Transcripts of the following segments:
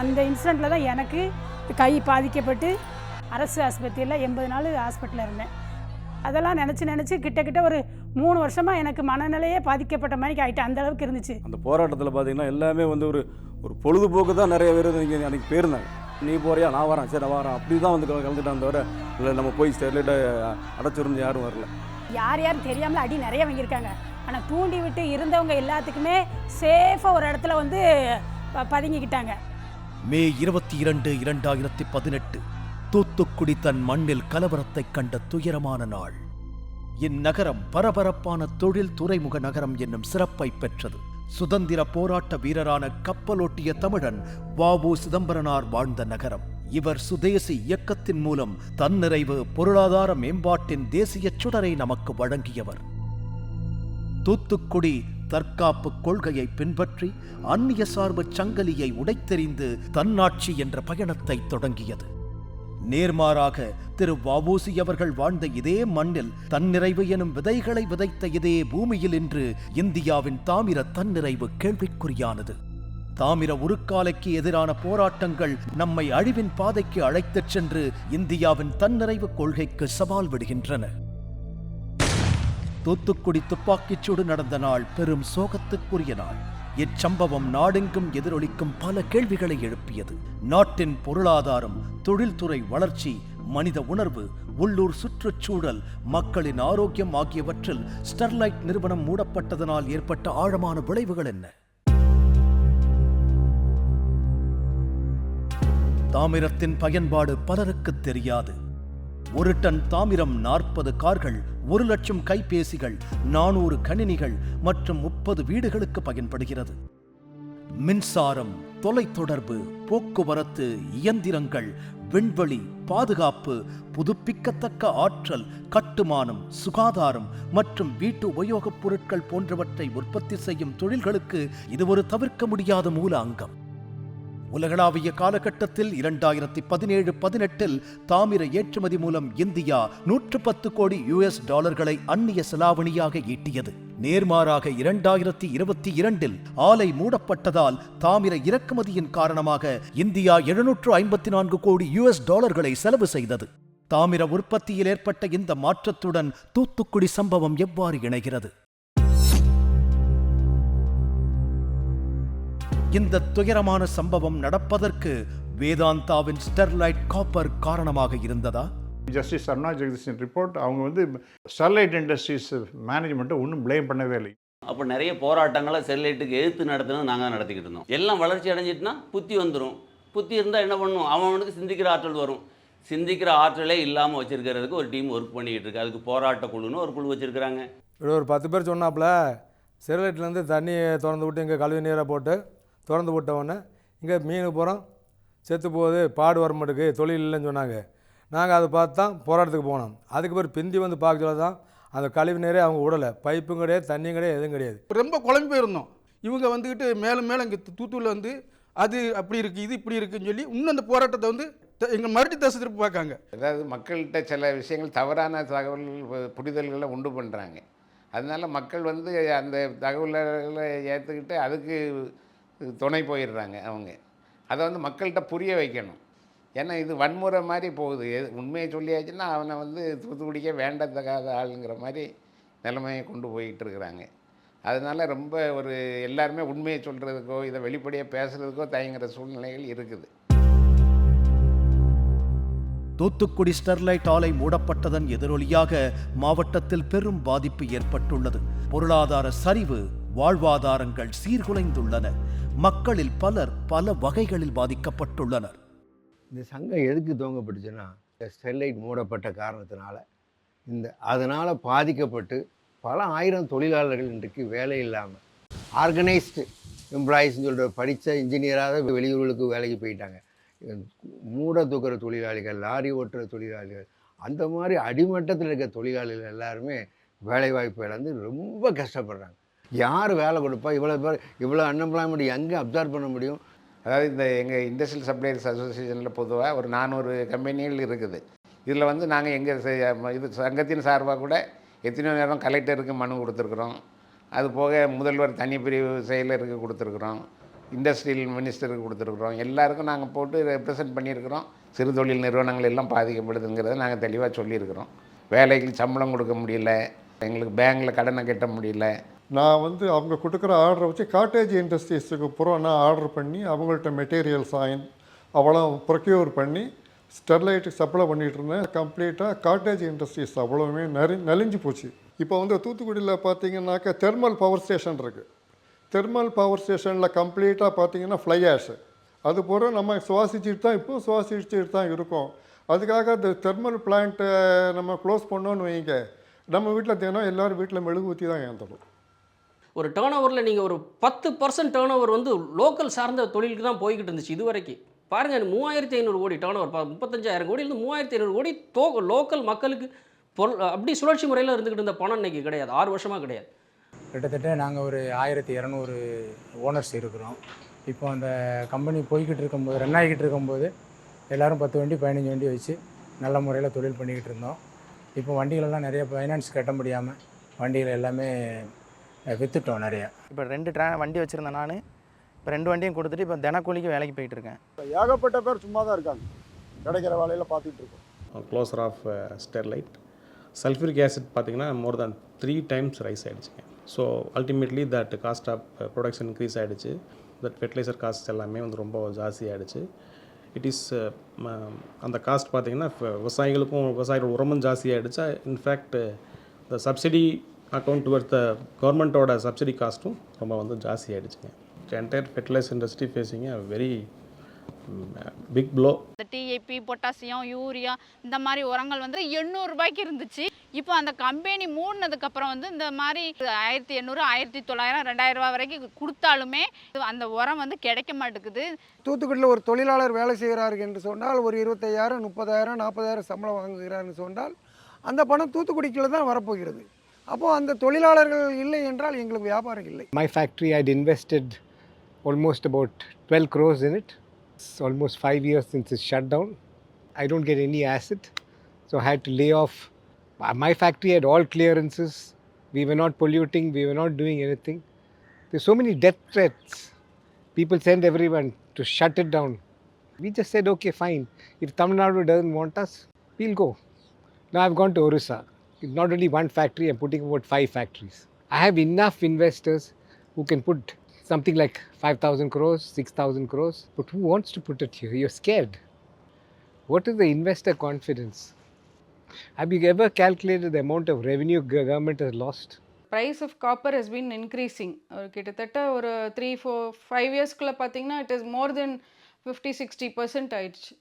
அந்த இன்சிடெண்ட்டில் தான் எனக்கு கை பாதிக்கப்பட்டு அரசு ஆஸ்பத்திரியில் 80 நாள் ஹாஸ்பிட்டலில் இருந்தேன். அதெல்லாம் நினச்சி கிட்டத்தட்ட ஒரு 3 வருஷமாக எனக்கு மனநிலையே பாதிக்கப்பட்ட மாதிரி ஆகிட்டு அந்த அளவுக்கு இருந்துச்சு. அந்த போராட்டத்தில் பார்த்தீங்கன்னா எல்லாமே வந்து ஒரு பொழுதுபோக்கு தான் நிறைய பேர் இங்கே அன்றைக்கி போயிருந்தாங்க. நீ போறியா, நான் வரேன், சரி நான் வரேன், அப்படி தான் வந்து கலந்துட்டான் தவிர இல்லை நம்ம போய் ஸ்டெர்லைட்டை அடைச்சிருந்து யாரும் வரல. யாரும் தெரியாமல் அடி நிறைய வாங்கியிருக்காங்க. ஆனால் தூண்டி விட்டு இருந்தவங்க எல்லாத்துக்குமே சேஃபாக ஒரு இடத்துல வந்து பதுங்கிக்கிட்டாங்க. மே 22, 2018 தூத்துக்குடி தன் மண்ணில் கலவரத்தை கண்ட துயரமான நாள். இந்நகரம் பரபரப்பான தொழில் துறைமுக நகரம் என்னும் சிறப்பை பெற்றது. சுதந்திர போராட்ட வீரரான கப்பலோட்டிய தமிழன் வ.உ. சிதம்பரனார் வாழ்ந்த நகரம். இவர் சுதேசி இயக்கத்தின் மூலம் தன்னிறைவு பொருளாதார மேம்பாட்டின் தேசிய சுடரை நமக்கு வழங்கியவர். தூத்துக்குடி தற்காப்பு கொள்கையை பின்பற்றி அந்நிய சார்பு சங்கலியை உடைத்தெறிந்து தன்னாட்சி என்ற பயணத்தை தொடங்கியது. நேர்மாறாக திரு வ.உ.சி. அவர்கள் வாழ்ந்த இதே மண்ணில் தன்னிறைவு எனும் விதைகளை விதைத்த இதே பூமியில் இன்று இந்தியாவின் தாமிர தன்னிறைவு கேள்விக்குறியானது. தாமிர உருக்காலைக்கு எதிரான போராட்டங்கள் நம்மை அழிவின் பாதைக்கு அழைத்துச் சென்று இந்தியாவின் தன்னிறைவு கொள்கைக்கு சவால் விடுகின்றன. தூத்துக்குடி துப்பாக்கிச்சூடு நடந்த நாள் பெரும் சோகத்துக்குரிய நாள். இச்சம்பவம் நாடெங்கும் எதிரொலிக்கும் பல கேள்விகளை எழுப்பியது. நாட்டின் பொருளாதாரம், தொழில்துறை வளர்ச்சி, மனித உணர்வு, உள்ளூர் சுற்றுச்சூழல், மக்களின் ஆரோக்கியம் ஆகியவற்றில் ஸ்டெர்லைட் நிறுவனம் மூடப்பட்டதனால் ஏற்பட்ட ஆழமான விளைவுகள் என்ன? தாமிரத்தின் பயன்பாடு பலருக்கு தெரியாது. 1 டன் தாமிரம் 40 கார்கள், 1 லட்சம் கைபேசிகள், 400 கணினிகள் மற்றும் 30 வீடுகளுக்கு பயன்படுகிறது. மின்சாரம், தொலைத்தொடர்பு, போக்குவரத்து, இயந்திரங்கள், விண்வெளி, பாதுகாப்பு, புதுப்பிக்கத்தக்க ஆற்றல், கட்டுமானம், சுகாதாரம் மற்றும் வீட்டு உபயோகப் பொருட்கள் போன்றவற்றை உற்பத்தி செய்யும் தொழில்களுக்கு இது ஒரு தவிர்க்க முடியாத மூல அங்கம். உலகளாவிய காலகட்டத்தில் 2017-18 தாமிர ஏற்றுமதி மூலம் இந்தியா $110 கோடி அந்நிய செலாவணியாக ஈட்டியது. நேர்மாறாக 2022 ஆலை மூடப்பட்டதால் தாமிர இறக்குமதியின் காரணமாக இந்தியா $754 கோடி செலவு செய்தது. தாமிர உற்பத்தியில் ஏற்பட்ட இந்த மாற்றத்துடன் தூத்துக்குடி சம்பவம் எவ்வாறு இணைகிறது? இந்த துயரமான சம்பவம் நடப்பதற்கு வேதாந்தாவின் ஸ்டெர்லைட் காப்பர் காரணமாக இருந்ததா? ஜஸ்டிஸ் அருணா ஜெகதீஷன் ரிப்போர்ட் அவங்க வந்து ஸ்டெர்லைட் இண்டஸ்ட்ரீஸ் மேனேஜ்மெண்ட்டை ஒன்றும் ப்ளேம் பண்ணவே இல்லை. அப்போ நிறைய போராட்டங்களை ஸ்டெர்லைட்டுக்கு எதிர்த்து நடத்துனது நாங்கள் நடத்திக்கிட்டு இருந்தோம். எல்லாம் வளர்ச்சி அடைஞ்சிட்டுனா புத்தி வந்துடும். புத்தி இருந்தால் என்ன பண்ணும், அவனுக்கு சிந்திக்கிற ஆற்றல் வரும். சிந்திக்கிற ஆற்றலே இல்லாமல் வச்சுருக்கிறதுக்கு ஒரு டீம் ஒர்க் பண்ணிக்கிட்டு இருக்கு. அதுக்கு போராட்ட குழுன்னு ஒரு குழு வச்சுருக்கிறாங்க. ஒரு 10 பேர் சொன்னாப்புல ஸ்டெர்லைட்லேருந்து தண்ணியை திறந்து விட்டு இங்கே கழுவி நீரை போட்டு திறந்து விட்டவுடனே இங்கே மீன் போகிறோம் செத்து போகுது, பாடு வர மாட்டுக்கு, தொழில் இல்லைன்னு சொன்னாங்க. நாங்கள் அதை பார்த்து தான் போராட்டத்துக்கு போனோம். அதுக்கு பிறகு பிந்தி வந்து பார்க்க சொல்ல தான் அந்த கழிவு நீரே அவங்க விடலை. பைப்பும் கிடையாது, தண்ணியும் கிடையாது, எதுவும் கிடையாது. ரொம்ப குழம்பு போயிருந்தோம். இவங்க வந்துக்கிட்டு மேலும் மேலும் இங்கே தூத்துக்குடியில் வந்து அது அப்படி இருக்குது, இது இப்படி இருக்குன்னு சொல்லி இன்னும் அந்த போராட்டத்தை வந்து எங்கள் மறுபடி தசை திருப்பி பார்க்காங்க. அதாவது மக்கள்கிட்ட சில விஷயங்கள் தவறான தகவல் புரிதல்களை உண்டு பண்ணுறாங்க. அதனால் மக்கள் வந்து அந்த தகவல்களை ஏற்றுக்கிட்டு அதுக்கு துணை போயிடுறாங்க. அவங்க அதை வந்து மக்கள்கிட்ட புரிய வைக்கணும். ஏன்னா இது வன்முறை மாதிரி போகுது. உண்மையை சொல்லியாச்சுன்னா அவனை வந்து தூத்துக்குடிக்க வேண்டத்தகாத ஆளுங்கிற மாதிரி நிலைமையை கொண்டு போயிட்டு இருக்கிறாங்க. அதனால் ரொம்ப ஒரு எல்லாருமே உண்மையை சொல்கிறதுக்கோ இதை வெளிப்படையாக பேசுகிறதுக்கோ தயங்குற சூழ்நிலைகள் இருக்குது. தூத்துக்குடி ஸ்டெர்லைட் ஆலை மூடப்பட்டதன் எதிரொலியாக மாவட்டத்தில் பெரும் பாதிப்பு ஏற்பட்டுள்ளது. பொருளாதார சரிவு, வாழ்வாதாரங்கள் சீர்குலைந்துள்ளன. மக்களில் பலர் பல வகைகளில் பாதிக்கப்பட்டுள்ளனர். இந்த சங்கம் எதுக்கு துவங்கப்பட்டுச்சுன்னா, ஸ்டெர்லைட் மூடப்பட்ட காரணத்தினால அதனால் பாதிக்கப்பட்டு பல ஆயிரம் தொழிலாளர்கள் இன்றைக்கு வேலை இல்லாமல் ஆர்கனைஸ்டு எம்ப்ளாயீஸ்ன்னு சொல்கிற படித்த இன்ஜினியராக வெளியூர்களுக்கு வேலைக்கு போயிட்டாங்க. மூட தூக்குற தொழிலாளிகள், லாரி ஓட்டுற தொழிலாளிகள், அந்த மாதிரி அடிமட்டத்தில் இருக்க தொழிலாளிகள் எல்லாருமே வேலைவாய்ப்பு இழந்து ரொம்ப கஷ்டப்படுறாங்க. யார் வேலை கொடுப்பா? இவ்வளோ பேர், இவ்வளோ அன்எம்ப்ளாய்மெண்ட் எங்கே அப்சர்வ் பண்ண முடியும்? அதாவது இந்த எங்கள் இண்டஸ்ட்ரியல் சப்ளையர்ஸ் அசோசியேஷனில் பொதுவாக ஒரு 400 கம்பெனிகள் இருக்குது. இதில் வந்து நாங்கள் எங்கள் இது சங்கத்தின் சார்பாக கூட எத்தனையோ நேரம் கலெக்டருக்கு மனு கொடுத்துருக்குறோம். அது போக முதல்வர் தனி பிரிவு செயலருக்கு கொடுத்துருக்குறோம். இண்டஸ்ட்ரியல் மினிஸ்டருக்கு கொடுத்துருக்குறோம். எல்லாருக்கும் நாங்கள் போட்டு ரெப்ரசன்ட் பண்ணியிருக்கிறோம். சிறு தொழில் நிறுவனங்கள் எல்லாம் பாதிக்கப்படுதுங்கிறத நாங்கள் தெளிவாக சொல்லியிருக்கிறோம். வேலைக்கு சம்பளம் கொடுக்க முடியல, எங்களுக்கு பேங்க்கில் கடனை கட்ட முடியல. நான் வந்து அவங்க கொடுக்குற ஆர்டரை வச்சு காட்டேஜ் இண்டஸ்ட்ரீஸுக்கு பூரா நான் ஆர்டர் பண்ணி அவங்கள்ட்ட மெட்டீரியல்ஸ் அவ்வளோ ப்ரொக்யூர் பண்ணி ஸ்டெர்லைட்டுக்கு சப்ளை பண்ணிகிட்டு இருந்தேன். கம்ப்ளீட்டாக காட்டேஜ் இண்டஸ்ட்ரீஸ் அவ்வளோவுமே நலிஞ்சு போச்சு. இப்போ வந்து தூத்துக்குடியில் பார்த்தீங்கன்னாக்கா தெர்மல் பவர் ஸ்டேஷன் இருக்குது. தெர்மல் பவர் ஸ்டேஷனில் கம்ப்ளீட்டாக பார்த்தீங்கன்னா ஃப்ளை ஆஷ் அது போல் நம்ம சுவாசிச்சுட்டு தான் இருக்கோம். அதுக்காக அந்த தெர்மல் பிளான்ட்டை நம்ம க்ளோஸ் பண்ணோன்னு வைங்க, நம்ம வீட்டில் தினம் எல்லோரும் வீட்டில் மெழுகு ஊற்றி தான் ஏற்றணும். ஒரு டேர்ன் ஓவரில் நீங்கள் ஒரு 10% டேர்ன் ஓவர் வந்து லோக்கல் சார்ந்த தொழிலுக்கு தான் போய்கிட்டு இருந்துச்சு இது வரைக்கும். பாருங்கள், 3500 கோடி டேர்ன் ஓவர், 35,000 கோடியிலேருந்து 3500 கோடி லோக்கல் மக்களுக்கு அப்படி சுழற்சி முறையில் இருந்துக்கிட்டு இருந்த பணம் இன்றைக்கி கிடையாது. 6 வருஷமாக கிடையாது. கிட்டத்தட்ட நாங்கள் ஒரு 1200 ஓனர்ஸ் இருக்கிறோம். இப்போ அந்த கம்பெனி போய்கிட்டு இருக்கும்போது, ரன் ஆகிக்கிட்டு இருக்கும்போது எல்லோரும் 10 வண்டி 15 வண்டி வச்சு நல்ல முறையில் தொழில் பண்ணிக்கிட்டு இருந்தோம். இப்போ வண்டிகளெல்லாம் நிறைய ஃபைனான்ஸ் கட்ட முடியாமல் வண்டிகள் எல்லாமே விற்றுட்டோம் நிறையா. இப்போ 2 வண்டி வச்சுருந்தேன் நான். இப்போ 2 வண்டியும் கொடுத்துட்டு இப்போ தினக்கூலிக்கு வேலைக்கு போயிட்டு இருக்கேன். ஏகப்பட்ட பேர் சும்மா தான் இருக்காங்க, கிடைக்கிற வேலையில் பார்த்துட்டு இருக்கோம். Closure of Sterlite sulphuric acid பார்த்திங்கன்னா மோர் தேன் 3 டைம்ஸ் ரைஸ் ஆகிடுச்சுங்க. So ultimately that cost of production increase ஆகிடுச்சு. தட் ஃபெர்டிலைசர் காஸ்ட் எல்லாமே வந்து ரொம்ப ஜாஸ்தி ஆகிடுச்சு. இட் இஸ் அந்த காஸ்ட் பார்த்திங்கன்னா விவசாயிகளோட உரமும் ஜாஸ்தி ஆகிடுச்சா. In fact the subsidy account towards the கவர்மெண்ட்டோட சப்சிடி காஸ்ட்டும் ரொம்ப வந்து ஜாஸ்தி ஆகிடுச்சுங்க. Entire fertilizer industry facing a very big blow. இந்த டிஏபி, பொட்டாசியம், யூரியா இந்த மாதிரி உரங்கள் வந்து 800 ரூபாய்க்கு இருந்துச்சு. இப்போ அந்த கம்பெனி மூடினதுக்கப்புறம் வந்து இந்த மாதிரி 1800, 1900, 2000 ரூபா வரைக்கும் கொடுத்தாலுமே அந்த உரம் வந்து கிடைக்க மாட்டேங்குது. தூத்துக்குடியில் ஒரு தொழிலாளர் வேலை செய்கிறார்கள் என்று சொன்னால் ஒரு 25,000, 30,000, 40,000 சம்பளம் வாங்குகிறார்னு சொன்னால் அந்த பணம் தூத்துக்குடிக்குள்ள தான் வரப்போகிறது. அப்போது அந்த தொழிலாளர்கள் இல்லை என்றால் எங்களுக்கு வியாபாரம் இல்லை. My factory, I'd invested almost about 12 crores in it. It's almost 5 years since it's shut down. I don't get any asset, so I had to lay off. My factory had all clearances. We were not polluting. We were not doing anything. There's so many death threats. People send everyone to shut it down. We just said, okay, fine. If Tamil Nadu doesn't want us, we'll go. Now I've gone to Orissa. It's not only one factory, I'm putting about 5 factories. I have enough investors who can put something like 5,000 crores, 6,000 crores. But who wants to put it here? You're scared. What is the investor confidence? Have you ever calculated the amount of revenue government has lost? Price of copper has been increasing. கிட்டத்தட்ட ஒரு 3, 4, 5 இயர்ஸ்க்குள்ளே பார்த்தீங்கன்னா it is more than 50-60% ஆயிடுச்சு.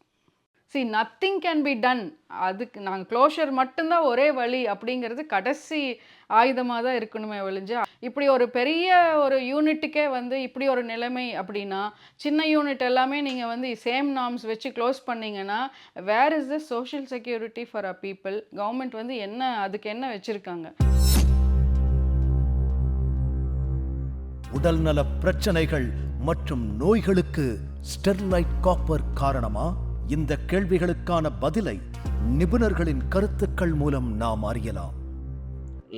See, nothing can be done. அதுக்கு நாங்கள் closure மட்டும்தான் ஒரே வழி அப்படிங்கிறது கடைசி ஆயுதமாக தான் இருக்கணுமே ஒழிஞ்சு, இப்படி ஒரு பெரிய ஒரு யூனிட்டுக்கே வந்து இப்படி ஒரு நிலைமை அப்படின்னா, சின்ன யூனிட் எல்லாமே நீங்கள் வந்து சேம் நார்ம்ஸ் வச்சு க்ளோஸ் பண்ணிங்கன்னா where is the social security for a people? Government வந்து அதுக்கு என்ன வச்சுருக்காங்க? உடல்நல பிரச்சனைகள் மற்றும் நோய்களுக்கு ஸ்டெர்லைட் காப்பர் காரணமா? இந்த கேள்விகளுக்கான பதிலை நிபுணர்களின் கருத்துக்கள் மூலம் நாம் அறியலாம்.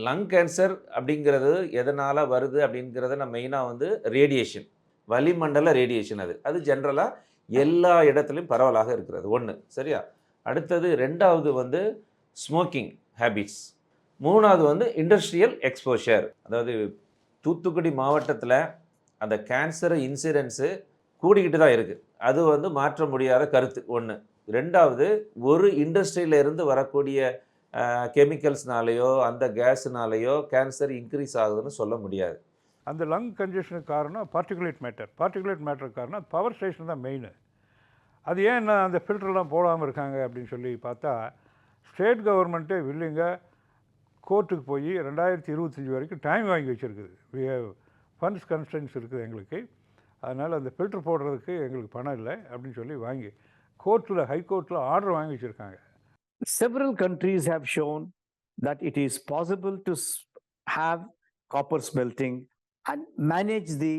லங் கேன்சர் அப்படிங்கிறது எதனால் வருது அப்படிங்கிறத நம்ம மெயினாக வந்து ரேடியேஷன், வளிமண்டல ரேடியேஷன். அது ஜென்ரலாக எல்லா இடத்துலையும் பரவலாக இருக்கிறது ஒன்று. சரியா? அடுத்தது 2வது வந்து ஸ்மோக்கிங் ஹேபிட்ஸ். 3வது வந்து இண்டஸ்ட்ரியல் எக்ஸ்போஷர். அதாவது தூத்துக்குடி மாவட்டத்தில் அந்த கேன்சர் இன்சிடென்ஸு கூடிக்கிட்டு தான் இருக்குது. அது வந்து மாற்ற முடியாத கருத்து ஒன்று. 2வது ஒரு இண்டஸ்ட்ரியிலேருந்து வரக்கூடிய கெமிக்கல்ஸ்னாலேயோ அந்த கேஸுனாலேயோ கேன்சர் இன்க்ரீஸ் ஆகுதுன்னு சொல்ல முடியாது. அந்த லங் கன்ஜெஷனுக்கு காரணம் பார்ட்டிகுலேட் மேட்டர் காரணம் பவர் ஸ்டேஷன் தான் மெயின். அது ஏன் என்ன அந்த ஃபில்டர்லாம் போடாமல் இருக்காங்க அப்படின்னு சொல்லி பார்த்தா, ஸ்டேட் கவர்மெண்ட்டே வில்லிங்க கோர்ட்டுக்கு போய் 2025 வரைக்கும் டைம் வாங்கி வச்சுருக்குது. வி ஹேவ் ஃபண்ட்ஸ் கன்ஸ்டன்ஸ் இருக்குது எங்களுக்கு. அதனால் அந்த ஃபில்டர் போடுறதுக்கு எங்களுக்கு பணம் இல்லை அப்படின்னு சொல்லி வாங்கி கோர்ட்டில் ஹைகோர்ட்டில் ஆர்டர் வாங்கி வச்சுருக்காங்க. Several countries have shown that it is possible to have copper smelting and manage the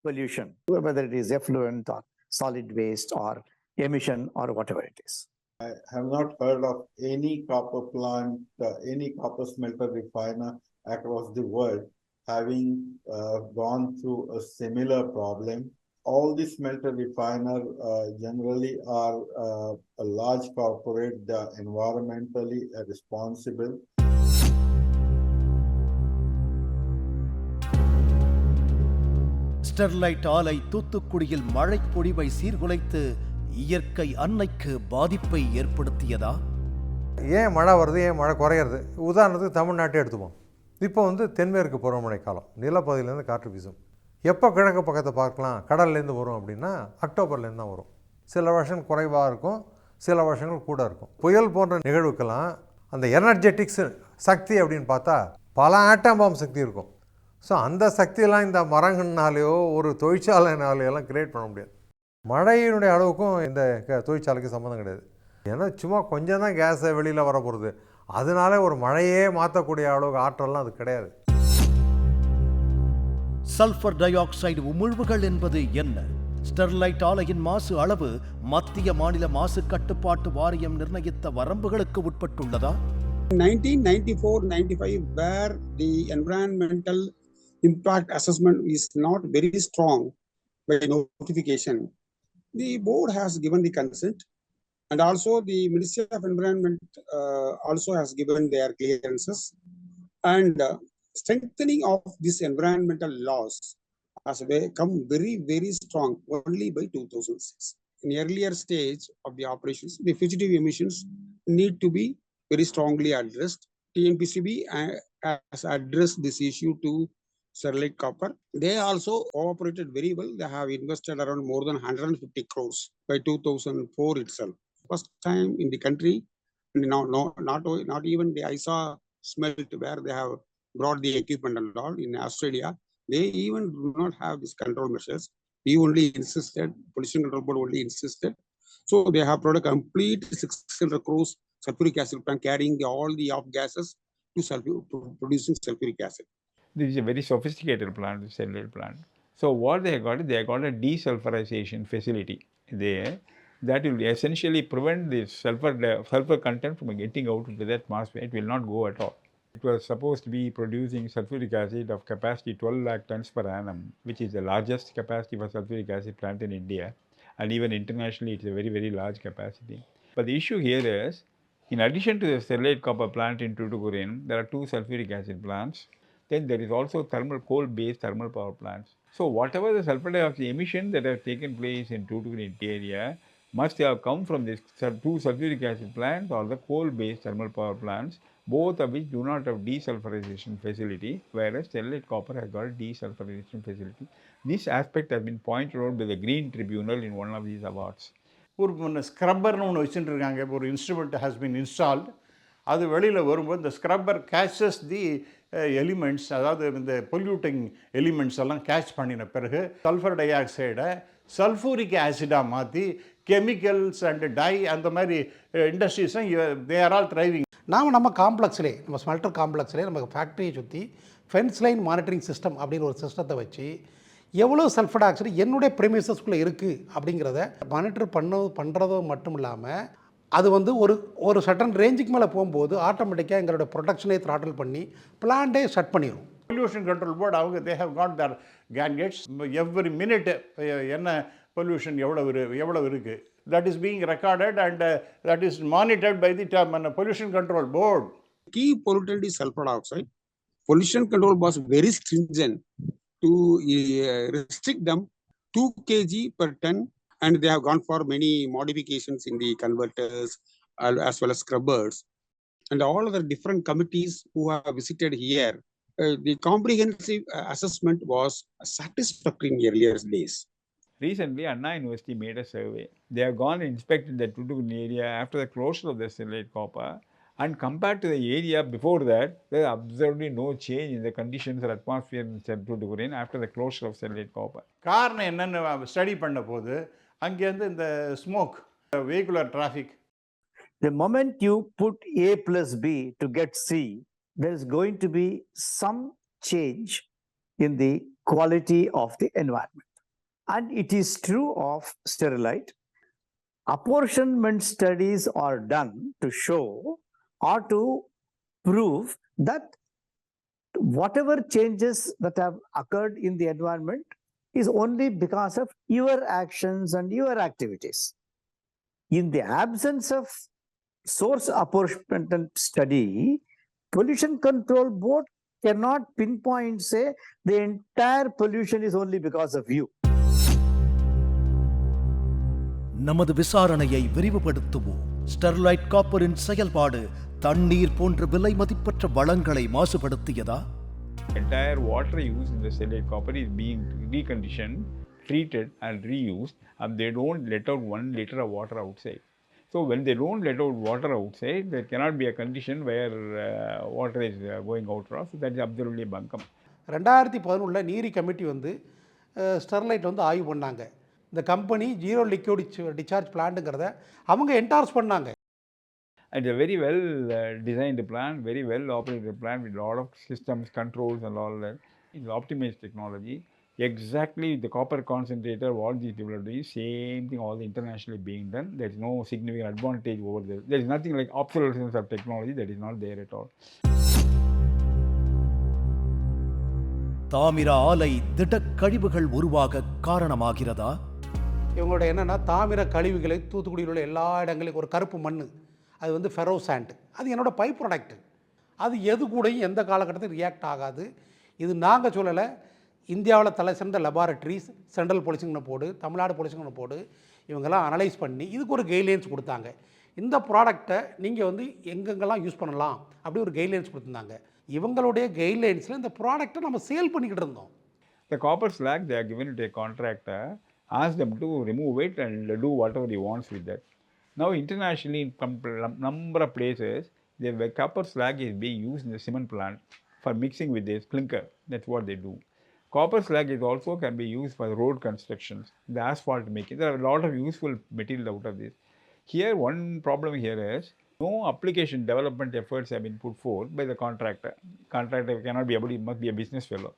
pollution, whether it is effluent or solid waste or emission or whatever it is. I have not heard of any copper plant, any copper smelter refiner across the world having gone through a similar problem all the smelter refiner generally are a large corporate, they are environmentally responsible. Sterlite ஆலை தூத்துக்குடியில் மழை பொழிவை சீர்குலைத்து இயற்கை அன்னைக்கு பாதிப்பை ஏற்படுத்தியதா? ஏன் மழை வருது, ஏன் மழை குறையிறது? உதாரணத்துக்கு தமிழ்நாட்டை எடுத்துப்போம். இப்போ தென்மேற்கு பருவமழை காலம், நிலப்பகுதியிலேருந்து காற்று வீசும். எப்போ கிழக்கு பக்கத்தை பார்க்கலாம், கடல்லேருந்து வரும் அப்படின்னா அக்டோபர்லேருந்து தான் வரும். சில வருஷங்கள் குறைவாக இருக்கும், சில வருஷங்கள் கூட இருக்கும். புயல் போன்ற நிகழ்வுக்கெல்லாம் அந்த எனர்ஜெட்டிக்ஸ் சக்தி அப்படின்னு பார்த்தா பல ஆட்டம் பாம் சக்தி இருக்கும். ஸோ அந்த சக்தியெல்லாம் இந்த மரங்கள்னாலேயோ ஒரு தொழிற்சாலைனாலேயோ எல்லாம் கிரியேட் பண்ண முடியாது. மழையினுடைய அளவுக்கும் இந்த தொழிற்சாலைக்கு சம்மந்தம் கிடையாது. ஏன்னா சும்மா கொஞ்சம் தான் கேஸை வெளியில் வர போகிறது. அதனால ஒரு மழையே மாற்றக்கூடிய அளவுக்கு ஆற்றல்லாம் அது கிடையாது. சல்ஃபர் டை ஆக்சைடு உமிழ்வுகள் என்பது என்ன? ஸ்டெர்லைட் ஆலையின் மாசு அளவு மத்திய மாநில மாசு கட்டுப்பாட்டு வாரியம் நிர்ணயித்த வரம்புகளுக்கு உட்பட்டுள்ளதா? 1994-95 where the environmental impact assessment is not very strong by notification, the board has given the consent, and also the Ministry of Environment also has given their clearances, and strengthening of this environmental laws has become very, very strong only by 2006. In earlier stage of the operations, the fugitive emissions need to be very strongly addressed. TNPCB has addressed this issue to Sterlite Copper. They also cooperated very well. They have invested around more than 150 crores by 2004 itself. First time in the country, not even the ISA smelt where they have brought the equipment and all. In Australia, they even do not have these control measures. We only insisted, Pollution Control Board only insisted. So they have brought a complete 600 crores sulfuric acid plant carrying all the off gases to producing sulfuric acid. This is a very sophisticated plant, the Sterlite plant. So what they got a desulfurization facility there that will essentially prevent the sulfur content from getting out into the atmosphere. It will not go at all. It was supposed to be producing sulfuric acid of capacity 12 lakh tons per annum, which is the largest capacity for sulfuric acid plant in India. And even internationally, it's a very, very large capacity. But the issue here is, in addition to the Sterlite copper plant in Tuticorin, there are 2 sulfuric acid plants. Then there is also coal-based thermal power plants. So whatever the sulfur dioxide emission that have taken place in Tuticorin area must have come from these 2 sulfuric acid plants or the coal-based thermal power plants, both of which do not have desulfurization facility, whereas Sterlite Copper has got a desulfurization facility. This aspect has been pointed out by the Green Tribunal in one of these awards. ஒரு ஸ்க்ரப்பர்னு ஒன்று வச்சுட்டு இருக்காங்க. ஒரு instrument has been installed. அது வெளியில் வரும்போது இந்த scrubber catches தி elements, அதாவது இந்த பொல்யூட்டிங் எலிமெண்ட்ஸ் எல்லாம் கேட்ச் பண்ணின பிறகு சல்ஃபர் டை ஆக்சைடை சல்ஃபூரிக் ஆசிடாக மாற்றி கெமிக்கல்ஸ் அண்ட் டை அந்த மாதிரி இண்டஸ்ட்ரீஸும் தே ஆர் ஆல் ட்ரைவிங். நம்ம காம்ப்ளெக்ஸ்லேயே, நம்ம ஸ்மெல்டர் காம்ப்ளெக்ஸ்லேயே நம்ம ஃபேக்ட்ரியை சுற்றி ஃபென்ஸ் லைன் மானிட்டரிங் சிஸ்டம் அப்படின்னு ஒரு சிஸ்டத்தை வச்சு எவ்வளோ சல்ஃபர் டை ஆக்சைடு என்னுடைய ப்ரெமிசஸ்குள்ளே இருக்குது அப்படிங்கிறத மானிட்டர் பண்ணுறதோ மட்டும் இல்லாமல் அது ஒரு சட்டன் ரேஞ்சுக்கு மேலே போகும்போது ஆட்டோமேட்டிக்காக எங்களோட ப்ரொடக்ஷனே த்ராட்டில் பண்ணி பிளான்டே ஷட் பண்ணிடும். பொல்யூஷன் கண்ட்ரோல் போர்டு அவங்க they have got their gadgets. Every minute என்ன பொல்யூஷன் எவ்வளவு இருக்குது, that is being recorded and that is monitored by the Pollution Control Board. Key pollutant is sulfur dioxide. Pollution Control was very stringent to restrict them 2 kg per ton, and they have gone for many modifications in the converters as well as scrubbers. And all other different committees who have visited here, the comprehensive assessment was satisfactory in earlier days. Recently, Anna University made a survey. They have gone and inspected the Tuticorin area after the closure of the Sterlite Copper, and compared to the area before that, there is absolutely no change in the conditions or atmosphere in Tuticorin after the closure of Sterlite Copper. காரணம் என்னன்னு study பண்ண போது அங்கேருந்து இந்த smoke, vehicular traffic. The moment you put A plus B to get C, there is going to be some change in the quality of the environment. And it is true of Sterlite. Apportionment studies are done to show or to prove that whatever changes that have occurred in the environment is only because of your actions and your activities. In the absence of source apportionment study, Pollution Control Board cannot pinpoint, say, the entire pollution is only because of you. நமது விசாரணையை விரிவுபடுத்துவோம். Sterlite காப்பரின் செயல்பாடு தண்ணீர் போன்ற விலை மதிப்பற்ற வளங்களை மாசுபடுத்தியதா? Entire water used in the Sterlite copper is being reconditioned, treated and reused, and they don't let out 1 liter of water outside. So when they don't let out water outside, there cannot be a condition where water is going out of. So that is absolutely bunkum. 2011 நீரி committee வந்து Sterlite வந்து ஆய்வு பண்ணாங்க. இந்த company zero liquid discharge பிளான்ட்டுங்கிறத அவங்க endorse பண்ணாங்க. It's a very well designed plant, very well operated plant with a lot of systems, controls and all that. It's optimized technology. Exactly the copper concentrator, what these people are doing, same thing all the internationally being done. There is no significant advantage over there. There is nothing like obsolescence of technology, that is not there at all. தாமிர ஆலை திடக்கழிவுகள் உருவாக காரணமாகிறதா? இவங்களோட என்னென்னா தாமிர கழிவுகளை தூத்துக்குடியில் உள்ள எல்லா இடங்களையும் ஒரு கருப்பு மண், அது வந்து ஃபெரோ சாண்ட், அது என்னோடய பை ப்ராடக்ட்டு. அது எது கூடயும் எந்த காலகட்டத்தில் ரியாக்ட் ஆகாது. இது நாங்கள் சொல்லலை, இந்தியாவில் தலை சிறந்த laboratories, central policing board, Tamil Nadu policing board இவங்கெல்லாம் அனலைஸ் பண்ணி இதுக்கு ஒரு கைட்லைன்ஸ் கொடுத்தாங்க. இந்த ப்ராடக்டை நீங்கள் வந்து எங்கெங்கெல்லாம் யூஸ் பண்ணலாம் அப்படி ஒரு கைட்லைன்ஸ் கொடுத்துருந்தாங்க. இவங்களுடைய கைட்லைன்ஸில் இந்த ப்ராடக்டை நம்ம சேல் பண்ணிக்கிட்டு இருந்தோம். The copper slag they are given to a contractor, ask them to remove it and do whatever he wants with that. Now internationally in number of places, the copper slag is being used in the cement plant for mixing with this clinker. That's what they do. Copper slag is also can be used for road constructions, the asphalt making. There are a lot of useful material out of this. Here, one problem here is no application development efforts have been put forth by the contractor. Contractor cannot be able, he must be a business fellow.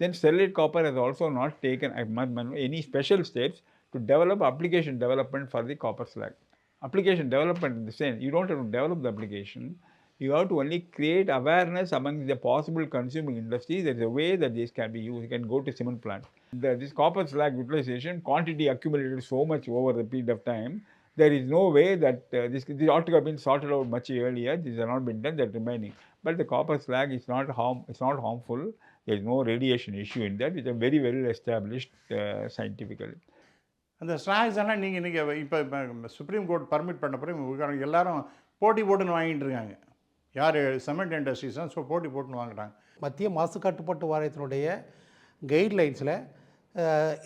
Then Sterlite Copper has also not taken any special steps to develop application development for the copper slag. Application development in the sense, you don't have to develop the application, you have to only create awareness among the possible consuming industry. There is a way that this can be used. You can go to cement plant. This copper slag utilization quantity accumulated so much over the period of time. There is no way that this ought to have been sorted out much earlier. This has not been done. That remaining, but the copper slag is not harmful. There is no radiation issue in that. It's a very well established scientifically. அந்த slacks எல்லாம் நீங்கள் இப்போ supreme court permit பண்ண பிறகு எல்லாரும் போட்டி போட்டுன்னு வாங்கிட்டு இருக்காங்க. யார் சிமெண்ட் இண்டஸ்ட்ரீஸ் தான் போட்டி போட்டுன்னு வாங்குறாங்க. மத்திய மாசு கட்டுப்பாட்டு வாரியத்தினுடைய கைட்லைன்ஸில்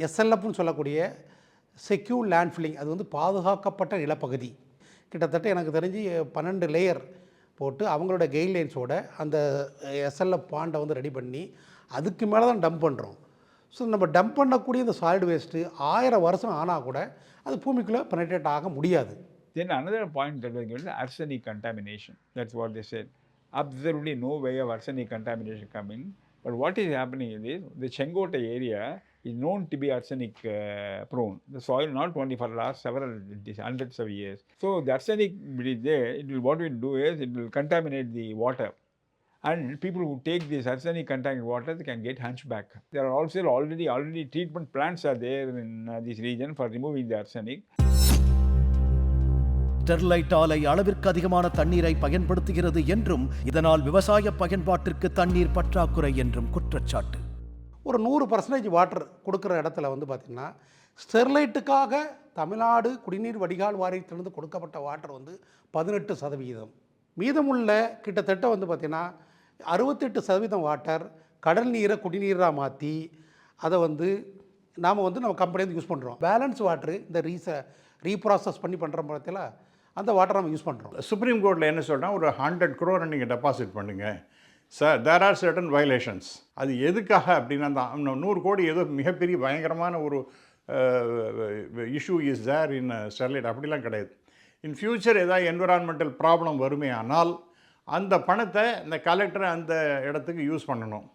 எஸ்எல்எஃப்னு சொல்லக்கூடிய செக்யூர் லேண்ட்ஃபில்லிங், அது வந்து பாதுகாக்கப்பட்ட நிலப்பகுதி, கிட்டத்தட்ட எனக்கு தெரிஞ்சு 12 லேயர் போட்டு அவங்களோட கைட்லைன்ஸோட அந்த எஸ்எல்எஃப் பாண்டை வந்து ரெடி பண்ணி அதுக்கு மேலே தான் டம்ப் பண்ணுறோம். ஸோ நம்ம டம்ப் பண்ணக்கூடிய இந்த சாலிட் வேஸ்ட்டு 1000 வருஷம் ஆனால் கூட அது பூமிக்குள்ளே பெனட்ரேட் ஆக முடியாது. Then another point that was given is arsenic contamination. That's what they said. Absolutely no way of arsenic contamination coming. But what is happening is the Chengote area is known to be arsenic prone. The soil not only for the last several hundreds of years. So the arsenic is there. What it will do is it will contaminate the water. And people who take this arsenic contaminated water, they can get hunchback. There are also already treatment plants are there in this region for removing the arsenic. Sterlite ஆலை அளவிற்கு அதிகமான தண்ணீரை பயன்படுத்துகிறது என்றும் இதனால் விவசாய பயன்பாட்டிற்கு தண்ணீர் பற்றாக்குறை என்றும் குற்றச்சாட்டு. ஒரு 100% வாட்டர் கொடுக்குற இடத்துல வந்து பார்த்திங்கன்னா ஸ்டெர்லைட்டுக்காக தமிழ்நாடு குடிநீர் வடிகால் வாரியத்திலிருந்து கொடுக்கப்பட்ட வாட்டர் வந்து 18%. மீதமுள்ள கிட்டத்தட்ட வந்து பார்த்திங்கன்னா 68% வாட்டர் கடல் நீரை குடிநீராக மாற்றி அதை வந்து நாம் வந்து நம்ம கம்பெனி யூஸ் பண்ணுறோம். பேலன்ஸ் வாட்டரு இந்த ரீப்ராசஸ் பண்ணி பண்ணுற பட்சத்தில் அந்த வாட்டரை நம்ம யூஸ் பண்ணுறோம். சுப்ரீம் கோர்ட்டில் என்ன சொல்கிறால் ஒரு 100 crore நீங்கள் டெபாசிட் பண்ணுங்கள் sir, there are certain violations. அது எதுக்காக அப்படின்னா அந்த 100 கோடி ஏதோ மிகப்பெரிய பயங்கரமான ஒரு issue is there in Sterlite. அப்படிலாம் கிடையாது. இன் ஃபியூச்சர் ஏதாவது என்விரான்மெண்டல் ப்ராப்ளம் வருமே ஆனால் அந்த பணத்தை இந்த கலெக்டர் அந்த இடத்துக்கு யூஸ் பண்ணணும்.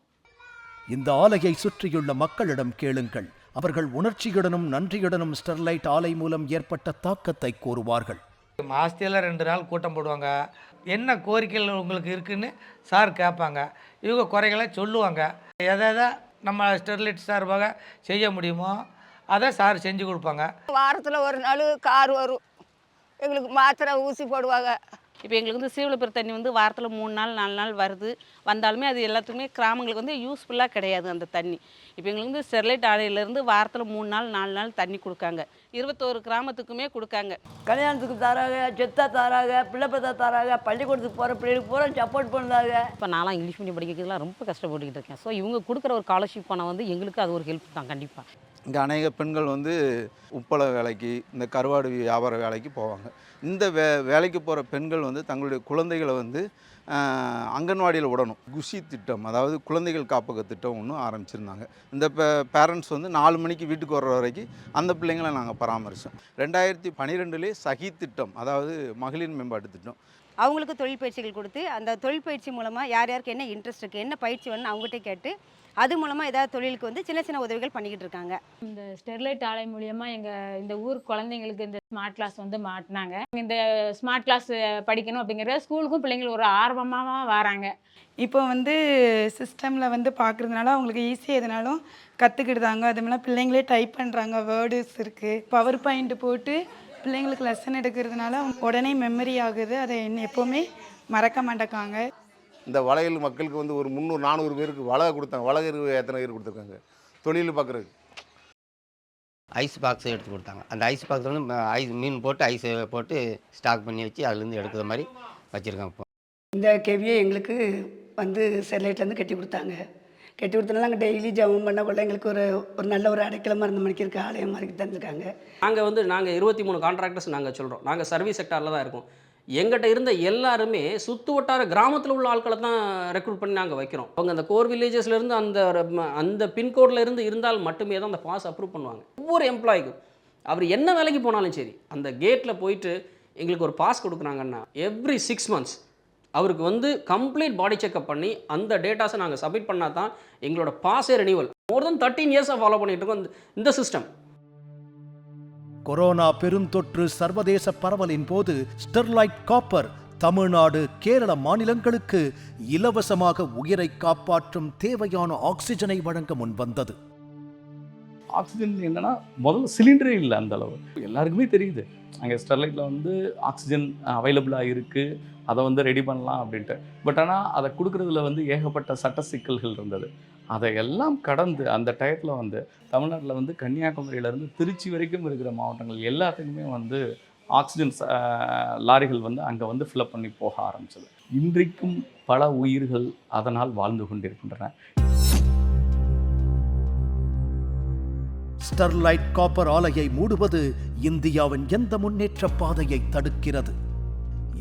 இந்த ஆலையை சுற்றியுள்ள மக்களிடம் கேளுங்கள். அவர்கள் உணர்ச்சியுடனும் நன்றியுடனும் ஸ்டெர்லைட் ஆலை மூலம் ஏற்பட்ட தாக்கத்தை கூறுவார்கள். மாசத்தில் 2 நாள் கூட்டம் போடுவாங்க. என்ன கோரிக்கைகள் உங்களுக்கு இருக்குன்னு சார் கேட்பாங்க. இவங்க குறைகளை சொல்லுவாங்க. எதை நம்ம ஸ்டெர்லைட் சார்பாக செய்ய முடியுமோ அதை சார் செஞ்சு கொடுப்பாங்க. வாரத்தில் ஒரு நாள் கார் வரும், எங்களுக்கு மாத்திரை ஊசி போடுவாங்க. இப்போ எங்களுக்கு வந்து சீவலப்பர் தண்ணி வந்து வாரத்தில் 3 நாள் 4 நாள் வருது. வந்தாலுமே அது எல்லாத்துக்குமே கிராமங்களுக்கு வந்து யூஸ்ஃபுல்லாக கிடையாது அந்த தண்ணி. இப்போ எங்களுக்கு வந்து ஸ்டெர்லைட் ஆலையிலேருந்து வாரத்தில் 3 நாள் 4 நாள் தண்ணி கொடுக்காங்க. 21 கிராமத்துக்குமே கொடுக்காங்க. கல்யாணத்துக்கு தராங்க, செத்தா தராங்க, பிள்ளை பெத்தா தராங்க, பள்ளிக்கூடத்துக்கு போகிற பிள்ளைகளுக்கு பூரா சப்போர்ட் பண்ணுறாங்க. இப்போ நான்லாம் இங்கிலீஷ் மீடியம் படிக்கிறதுலாம் ரொம்ப கஷ்டப்பட்டுக்கிட்டு இருக்கேன். ஸோ இவங்க கொடுக்குற ஒரு ஸ்காலர்ஷிப் பணம் வந்து எங்களுக்கு அது ஒரு ஹெல்ப் தான் கண்டிப்பாக. இங்கே அநேக பெண்கள் வந்து உப்பள வேலைக்கு, இந்த கருவாடு வியாபார வேலைக்கு போவாங்க. இந்த வேலைக்கு போகிற பெண்கள் வந்து தங்களுடைய குழந்தைகளை வந்து அங்கன்வாடியில் விடணும். குஷி திட்டம், அதாவது குழந்தைகள் காப்பக திட்டம் ஒன்று ஆரம்பிச்சிருந்தாங்க. இந்த பேரண்ட்ஸ் வந்து 4 மணிக்கு வீட்டுக்கு வர்ற வரைக்கும் அந்த பிள்ளைங்களை நாங்கள் பராமரித்தோம். 2012 சகி திட்டம், அதாவது மகளிர் மேம்பாட்டு திட்டம். அவங்களுக்கு தொழில் பயிற்சிகள் கொடுத்து அந்த தொழில் பயிற்சி மூலமாக யார் யாருக்கு என்ன இன்ட்ரெஸ்ட் இருக்குது, என்ன பயிற்சி வேணும்னு அவங்ககிட்ட கேட்டு அது மூலமாக ஏதாவது தொழிலுக்கு வந்து சின்ன சின்ன உதவிகள் பண்ணிக்கிட்டு இருக்காங்க. இந்த ஸ்டெர்லைட் ஆலை மூலியமாக இந்த ஊர் குழந்தைங்களுக்கு இந்த ஸ்மார்ட் கிளாஸ் வந்து மாட்டினாங்க. இந்த ஸ்மார்ட் கிளாஸ் படிக்கணும் அப்படிங்கிற ஸ்கூலுக்கும் பிள்ளைங்களுக்கு ஒரு ஆர்வமாக வராங்க. இப்போ வந்து சிஸ்டமில் வந்து பார்க்குறதுனால அவங்களுக்கு ஈஸியாக எதுனாலும் கற்றுக்கிடுதாங்க. அதுமாதிரி பிள்ளைங்களே டைப் பண்ணுறாங்க, வேர்ட்ஸ் இருக்குது, பவர் பாயிண்ட் போட்டு பிள்ளைங்களுக்கு லெசன் எடுக்கிறதுனால உடனே மெமரி ஆகுது. அதை எப்போவுமே மறக்க மாட்டேக்காங்க. இந்த வளையல் மக்களுக்கு வந்து ஒரு 300-400 பேருக்கு வலை கொடுத்தாங்க. வளகர் எத்தனை பேர் கொடுத்துருக்காங்க தொழில் பார்க்குறதுக்கு. ஐஸ் பாக்ஸ் எடுத்து கொடுத்தாங்க. அந்த ஐஸ் பாக்ஸ் வந்து ஐஸ் மீன் போட்டு ஐஸ் போட்டு ஸ்டாக் பண்ணி வச்சு அதுலேருந்து எடுக்கிற மாதிரி வச்சுருக்காங்க. இப்போ இந்த கேவியை எங்களுக்கு வந்து ஸ்டெர்லைட்லேருந்து கட்டி கொடுத்தாங்க. கட்டி கொடுத்தனால நாங்கள் டெய்லி ஜபம் பண்ணக்குள்ள எங்களுக்கு ஒரு நல்ல ஒரு அடைக்கலமாக இருந்த மணிக்கு இருக்க ஆலயம் மாதிரி தந்துருக்காங்க. நாங்கள் 23 கான்ட்ராக்டர்ஸ் நாங்கள் சொல்கிறோம். நாங்கள் சர்வீஸ் செக்டாரில் தான் இருக்கோம். எங்கிட்ட இருந்த எல்லாருமே சுற்று வட்டார கிராமத்தில் உள்ள ஆட்களை தான் ரெக்ரூட் பண்ணி நாங்கள் வைக்கிறோம். அவங்க அந்த கோர் வில்லேஜஸ்லேருந்து அந்த பின்கோடில் இருந்து இருந்தால் மட்டுமே தான் அந்த பாஸ் அப்ரூவ் பண்ணுவாங்க. ஒவ்வொரு எம்ப்ளாய்க்கும் அவர் என்ன வேலைக்கு போனாலும் சரி, அந்த கேட்டில் போயிட்டு எங்களுக்கு ஒரு பாஸ் கொடுக்குறாங்கன்னா எவ்ரி 6 months அவருக்கு வந்து கம்ப்ளீட் பாடி செக்அப் பண்ணி அந்த டேட்டாஸை நாங்கள் சப்மிட் பண்ணால் தான் எங்களோட பாஸே ரெனியூவல். மோர் தென் 13 years ஃபாலோ பண்ணிட்டு இருக்கோம் இந்த சிஸ்டம். கொரோனா பெருந்தொற்று சர்வதேச பரவலின் போது ஸ்டெர்லைட் காப்பர் தமிழ்நாடு, கேரள மாநிலங்களுக்கு இலவசமாக உயிரை காப்பாற்றும் தேவையான ஆக்சிஜனை வழங்க முன்வந்தது. ஆக்சிஜன் என்னன்னா முதல்ல சிலிண்டரே இல்லை அந்த அளவு. எல்லாருக்குமே தெரியுது அங்கே ஸ்டெர்லைட்டில் வந்து ஆக்சிஜன் அவைலபிளாக இருக்குது, அதை வந்து ரெடி பண்ணலாம் அப்படின்ட்டு. பட் ஆனால் அதை கொடுக்குறதுல வந்து ஏகப்பட்ட சட்ட சிக்கல்கள் இருந்தது. அதையெல்லாம் கடந்து அந்த டயத்தில் வந்து தமிழ்நாட்டில் வந்து கன்னியாகுமரியிலேருந்து திருச்சி வரைக்கும் இருக்கிற மாவட்டங்கள் எல்லாத்துக்குமே வந்து ஆக்சிஜன் லாரிகள் வந்து அங்கே வந்து ஃபில்அப் பண்ணி போக ஆரம்பிச்சது. இன்றைக்கும் பல உயிர்கள் அதனால் வாழ்ந்து கொண்டிருக்கின்றன. ஸ்டெர்லைட் காப்பர் ஆலையை மூடுவது இந்தியாவின் எந்த முன்னேற்ற பாதையை தடுக்கிறது?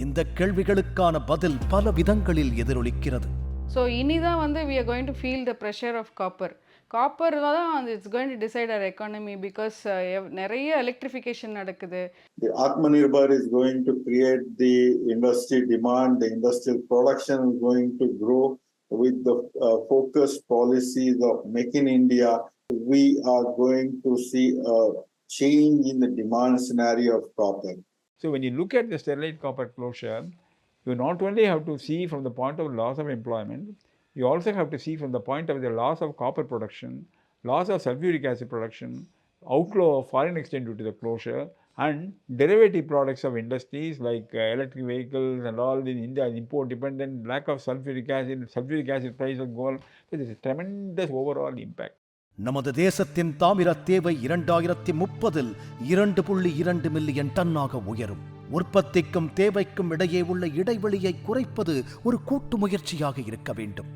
இந்த கேள்விகளுக்கான பதில் பல விதங்களில் எதிரொலிக்கிறது. ஸோ இனிதான் வந்து we are going to feel the pressure of copper. Copper தான் it's going to decide our economy because நிறைய electrification நடக்குது. The Atmanirbhar is going to create the industry demand, the industrial production is going to grow with the focused policies of Make in India. We are going to see a change in the demand scenario of copper. So when you look at the Sterlite copper closure, you not only have to see from the point of loss of employment, you also have to see from the point of the loss of copper production, loss of sulfuric acid production, outflow of foreign exchange due to the closure, and derivative products of industries like electric vehicles and all. In India is import dependent, lack of sulfuric acid price will go. So there is a tremendous overall impact. நமது தேசத்தின் தாமிர தேவை 2030 2.2 million டன்னாக உயரும். உற்பத்திக்கும் தேவைக்கும் இடையே உள்ள இடைவெளியை குறைப்பது ஒரு கூட்டு முயற்சியாக இருக்க வேண்டும்.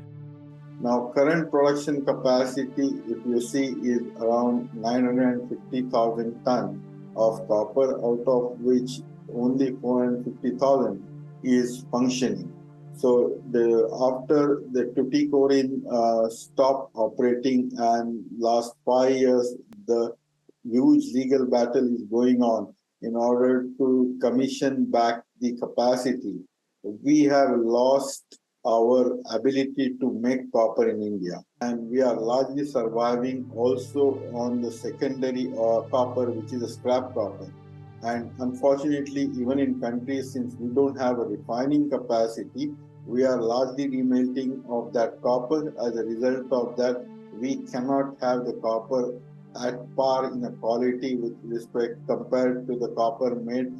Now current production capacity, if you see, is around 950,000 tons of copper, out of which only 450,000 is functioning. So after the Tuticorin stopped operating, and last 5 years the huge legal battle is going on in order to commission back the capacity, we have lost our ability to make copper in India, and we are largely surviving also on the secondary copper, which is a scrap copper. And unfortunately, even in countries, since we don't have a refining capacity, we are largely remelting of that copper. As a result of that, we cannot have the copper at par in a quality with respect compared to the copper made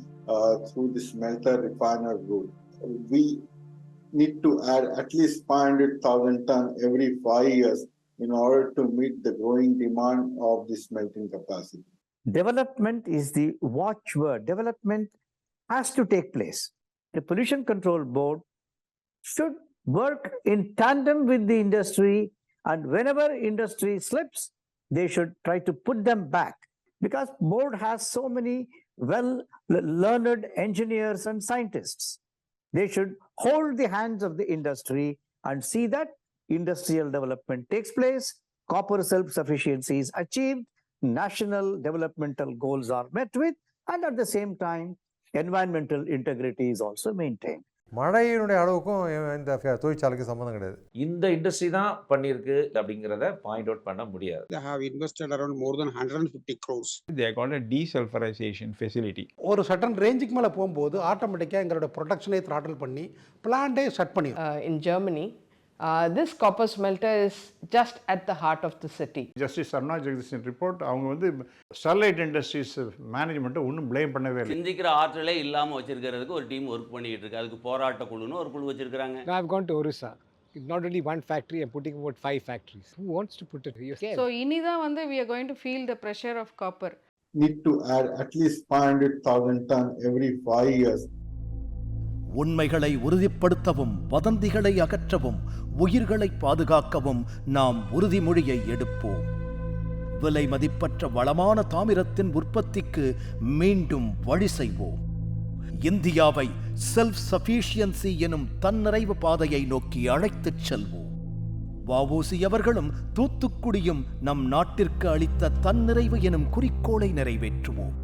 through the smelter refiner route. We need to add at least 500,000 tons every 5 years in order to meet the growing demand of the smelting capacity. Development is the watchword. Development has to take place. The Pollution Control Board should work in tandem with the industry, and whenever industry slips, they should try to put them back, because board has so many well-learned engineers and scientists. They should hold the hands of the industry and see that industrial development takes place, copper self-sufficiency is achieved, national developmental goals are met with, and at the same time, environmental integrity is also maintained. மழையினுடைய அளவுக்கும் இந்த தொழிற்சாலைக்கு சம்மந்தம் கிடையாது. இந்த industry தான் பண்ணியிருக்கு அப்படிங்கிறத point out பண்ண முடியாது. They have invested around more than 150 crores. They got a desulfurization facility. ஒரு சட்டன் ரேஞ்சுக்கு மேலே போகும்போது ஆட்டோமேட்டிக்காக எங்களோட ப்ரொடக்ஷனை த்ராட்டில் பண்ணி பிளான்டே ஷட் பண்ணி. In Germany, this copper smelter is just at the heart of the city. Justice Aruna Jagadeesan report அவங்க வந்து ஸ்டெர்லைட் இண்டஸ்ட்ரீஸ் மேனேஜ்மெண்ட்டை ஒன்றும் ப்ளேம் பண்ணவே இல்லை. சிந்திக்கிற ஆற்றலே இல்லாமல் வச்சிருக்கிறதுக்கு ஒரு டீம் ஒர்க் பண்ணிட்டு இருக்கு. அதுக்கு போராட்ட குழுன்னு ஒரு குழு வச்சிருக்காங்க. Now I've gone to Orissa. Not only one factory, I'm putting about 5 factories. Who wants to put it here? So இனிதான் வந்து we are going to feel the pressure of copper. Need to add at least 500,000 tons every 5 years. உண்மைகளை உறுதிப்படுத்தவும் வதந்திகளை அகற்றவும் உயிர்களை பாதுகாக்கவும் நாம் உறுதிமொழியை எடுப்போம். விலை மதிப்பற்ற வளமான தாமிரத்தின் உற்பத்திக்கு மீண்டும் வழி செய்வோம். இந்தியாவை செல்ஃப் சஃபிஷியன்சி எனும் தன்னிறைவு பாதையை நோக்கி அழைத்துச் செல்வோம். வ.உ.சி. அவர்களும் தூத்துக்குடியும் நம் நாட்டிற்கு அளித்த தன்னிறைவு எனும் குறிக்கோளை நிறைவேற்றுவோம்.